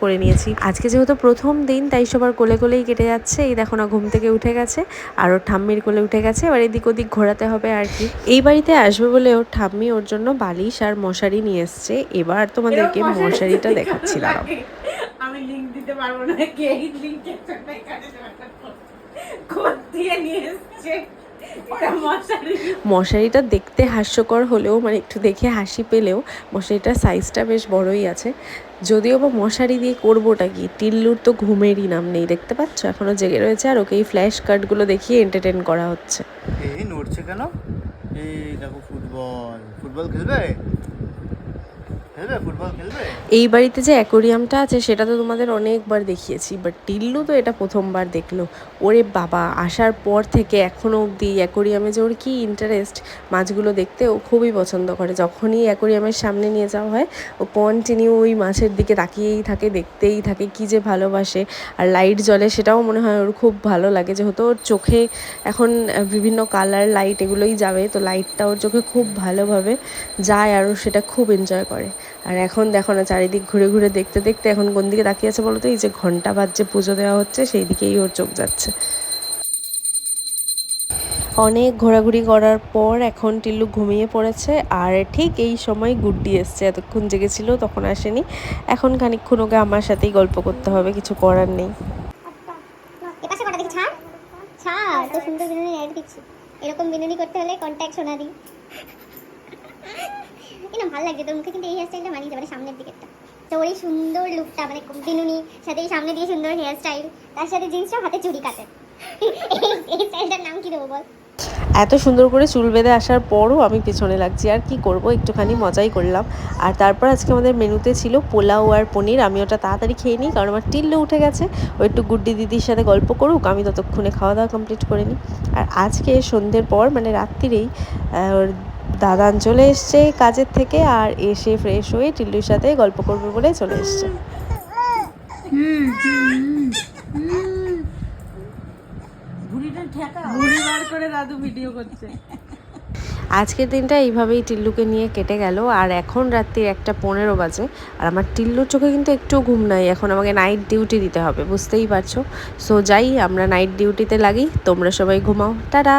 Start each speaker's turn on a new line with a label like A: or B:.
A: করে নিয়েছি। আজকে যেহেতু প্রথম দিন তাই সবার কোলে কোলেই কেটে যাচ্ছে। এই দেখো না ঘুম থেকে উঠে গেছে আর ওর ঠাম্মির কোলে উঠে গেছে, এবার এদিক ওদিক ঘোরাতে হবে আর কি। এই বাড়িতে আসবে বলে ওর ঠাম্মি ওর জন্য বালিশ আর মশারি নিয়ে এসছে। এবার তোমাদেরকে মশারিটা দেখাচ্ছি, দাঁড়াও।
B: আমি লিংক দিতে পারবো না, কে এই লিংকের জন্য এখানে কোড দিয়ে নিয়ে এসেছে।
A: মশারিটা দেখতে হাস্যকর হলেও মানে একটু দেখে হাসি পেলেও মশারিটার সাইজটা বেশ বড়ই আছে। যদিও বা মশারি দিয়ে করবোটা কি, টিল্লুর তো ঘুমেরই নাম নেই, দেখতে পাচ্ছ এখনো জেগে রয়েছে আর ওকে এই ফ্ল্যাশ কার্ডগুলো দেখিয়ে এন্টারটেন করা হচ্ছে।
C: এই নড়ছে কেন? এই দেখো ফুটবল, ফুটবল খেলবে?
A: এই বাড়িতে যে অ্যাকোরিয়ামটা আছে সেটা তো তোমাদের অনেকবার দেখিয়েছি, বাট টিল্লু তো এটা প্রথমবার দেখলো। ওরে বাবা, আসার পর থেকে এখনও অবধি অ্যাকোরিয়ামে যে ওর কী ইন্টারেস্ট, মাছগুলো দেখতে ও খুবই পছন্দ করে। যখনই অ্যাকোরিয়ামের সামনে নিয়ে যাওয়া হয় ও কন্টিনিউ ওই মাছের দিকে তাকিয়েই থাকে, দেখতেই থাকে, কী যে ভালোবাসে। আর লাইট জ্বলে সেটাও মনে হয় ওর খুব ভালো লাগে, যেহেতু ওর চোখে এখন বিভিন্ন কালার লাইট এগুলোই যাবে, তো লাইটটা ওর চোখে খুব ভালোভাবে যায় আর ও সেটা খুব এনজয় করে। আর এখন দেখো না চারিদিক ঘুরে ঘুরে দেখতে দেখতে এখন কোন দিকে তাকিয়ে আছে বলো তো, এই যে ঘন্টা বাজছে পুজো দেওয়া হচ্ছে সেই দিকেই ওর চোখ যাচ্ছে। অনেক ঘোরাঘুরি করার পর এখন টিল্লু ঘুমিয়ে পড়েছে আর ঠিক এই সময় গুড্ডি এসছে, এতক্ষণ জেগেছিল তখন আসেনি। এখন খানিকক্ষণ ওকে আমার সাথেই গল্প করতে হবে, কিছু করার নেই।
D: এরকম বিনুনি করতে হলে কন্ট্যাক্ট শোনা দিই। না ভালো লাগছে তোর মুখে, কিন্তু এই হেয়ার স্টাইলটা মানিয়ে যাবে সামনের দিকেরটা। তো ওই সুন্দর লুকটা মানে বিনুনি সাথে সামনে দিয়ে সুন্দর হেয়ার স্টাইল, তার সাথে জিন্সটা হাতে চুড়ি কাটে, এই স্টাইলটার নাম কি দেবো বল?
A: এত সুন্দর করে চুল বেঁধে আসার পরও আমি পেছনে লাগছি, আর কি করব, একটুখানি মজাই করলাম। আর তারপর আজকে আমাদের মেনুতে ছিল পোলাও আর পনির। আমি ওটা তাড়াতাড়ি খেয়ে নিই কারণ আমার টিল্লু উঠে গেছে, ও একটু গুড্ডি দিদির সাথে গল্প করুক, আমি ততক্ষণে খাওয়া দাওয়া কমপ্লিট করে নিই। আর আজকে সন্ধ্যের পর মানে রাত্রিরেই ওর দাদান চলে এসছে কাজের থেকে, আর এসে ফ্রেশ হয়ে টিল্লুর সাথে গল্প করবে বলে চলে এসছে।
B: ঘুড়ি বার করে দাদু ভিডিও করছে।
A: আজকের দিনটা এইভাবেই টিল্লুকে নিয়ে কেটে গেল। আর এখন রাত্রি 1:15 বাজে আর আমার টিল্লুর চোখে কিন্তু একটু ঘুম নাই, এখন আমাকে নাইট ডিউটি দিতে হবে, বুঝতেই পারছো। সো যাই, আমরা নাইট ডিউটিতে লাগি, তোমরা সবাই ঘুমাও, টাটা।